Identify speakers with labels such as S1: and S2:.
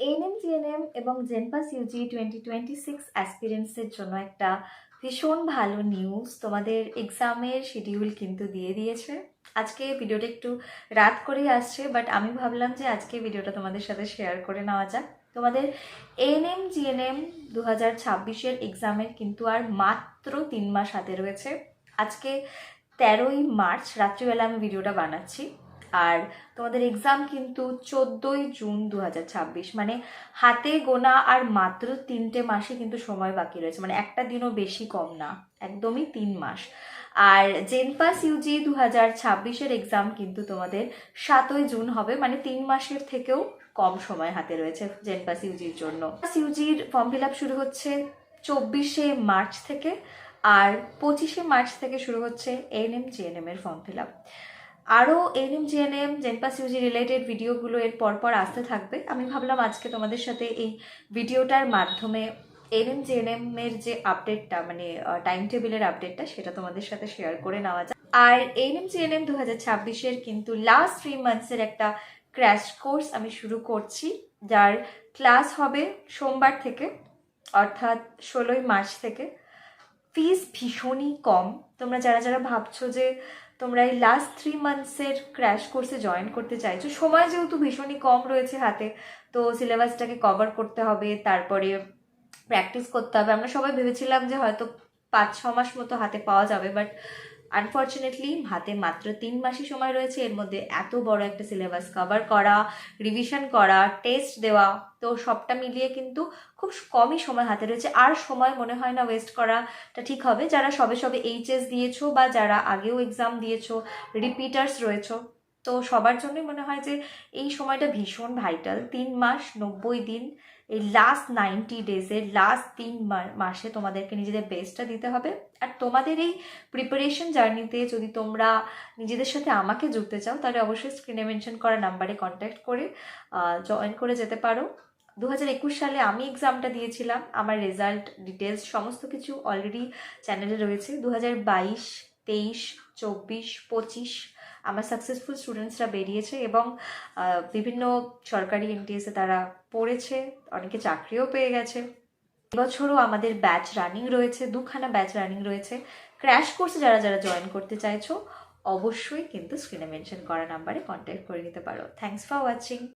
S1: ANM GNM এবং জেনপাস Yuji 2026 অ্যাসপিরেন্টসের জন্য একটা ভীষণ ভালো নিউজ। তোমাদের এক্সামের শিডিউল কিন্তু দিয়ে দিয়েছে। আজকে ভিডিওটা একটু রাত করেই আসছে, বাট আমি ভাবলাম যে আজকে ভিডিওটা তোমাদের সাথে শেয়ার করে নেওয়া যাক। তোমাদের এএনএম জিএনএম 2026-এর এক্সামের কিন্তু আর মাত্র 3 মাস হাতে রয়েছে। আজকে 13ই মার্চ রাত্রিবেলা আমি ভিডিওটা বানাচ্ছি, আর তোমাদের এক্সাম কিন্তু 14ই জুন 2026, মানে হাতে গোনা আর মাত্র 3টে মাসে কিন্তু সময় বাকি রয়েছে, মানে একটা দিনও বেশি কম না, একদমই 3 মাস। আর জেনপাস ইউজি 2026-এর এক্সাম কিন্তু তোমাদের 7ই জুন হবে, মানে 3 মাসের থেকেও কম সময় হাতে রয়েছে জেনপাস ইউজির জন্য। ইউজির ফর্ম ফিল আপ শুরু হচ্ছে 24শে মার্চ থেকে, আর 25শে মার্চ থেকে শুরু হচ্ছে এএনএম জিএনএম এর ফর্ম ফিল আপ। আরও এএনএম জিএনএম জেনপাস ইউজি রিলেটেড ভিডিওগুলো এর পরপর আসতে থাকবে। আমি ভাবলাম আজকে তোমাদের সাথে এই ভিডিওটার মাধ্যমে এএনএম জিএনএম এর যে আপডেটটা, মানে টাইম টেবিলের আপডেটটা, সেটা তোমাদের সাথে শেয়ার করে নেওয়া যায়। আর এএনএম জিএনএম 2026-এর কিন্তু লাস্ট 3 মান্থসের একটা ক্র্যাশ কোর্স আমি শুরু করছি, যার ক্লাস হবে সোমবার থেকে, অর্থাৎ 16ই মার্চ থেকে। ফিস ভীষণই কম। তোমরা যারা যারা ভাবছো যে তোমরা এই লাস্ট 3 মান্থসের ক্র্যাশ কোর্সে জয়েন করতে চাইছো, সময় যেহেতু ভীষণই কম রয়েছে হাতে, তো সিলেবাসটাকে কভার করতে হবে, তারপরে প্র্যাকটিস করতে হবে। আমরা সবাই ভেবেছিলাম যে হয়তো 5-6 মাস মতো হাতে পাওয়া যাবে, বাট আনফর্চুনেটলি হাতে মাত্র 3 মাসই সময় রয়েছে। এর মধ্যে এত বড় একটা সিলেবাস কভার করা, রিভিশন করা, টেস্ট দেওয়া, তো সবটা মিলিয়ে কিন্তু খুব কমই সময় হাতে রয়েছে। আর সময় মনে হয় না ওয়েস্ট করাটা ঠিক হবে। যারা সবে সবে এইচএস দিয়েছো বা যারা আগেও এক্সাম দিয়েছো, রিপিটার্স রয়েছো, তো সবার জন্যই মনে হয় যে এই সময়টা ভীষণ ভাইটাল। 3 মাস 90 দিন, এই লাস্ট 90 ডেজের লাস্ট 3 মাসে তোমাদেরকে নিজেদের বেস্টটা দিতে হবে। আর তোমাদের এই প্রিপারেশন জার্নিতে যদি তোমরা নিজেদের সাথে আমাকে জুড়তে চাও, তাহলে অবশ্যই স্ক্রিনে মেনশন করা নাম্বারে কন্ট্যাক্ট করে জয়েন করে যেতে পারো। 2021 সালে আমি এক্সামটা দিয়েছিলাম, আমার রেজাল্ট ডিটেলস সমস্ত কিছু অলরেডি চ্যানেলে রয়েছে। 2022, 23, 24, 25 আমার সাকসেসফুল স্টুডেন্টসরা বেরিয়েছে এবং বিভিন্ন সরকারি এনটিএসে তারা পড়েছে, অনেকে চাকরিও পেয়ে গেছে। এবছরও আমাদের ব্যাচ রানিং রয়েছে, 2খানা ব্যাচ রানিং রয়েছে। ক্র্যাশ কোর্সে যারা যারা জয়েন করতে চাইছো, অবশ্যই কিন্তু স্ক্রিনে মেনশন করা নাম্বারে কন্ট্যাক্ট করে নিতে পারো। Thanks for watching.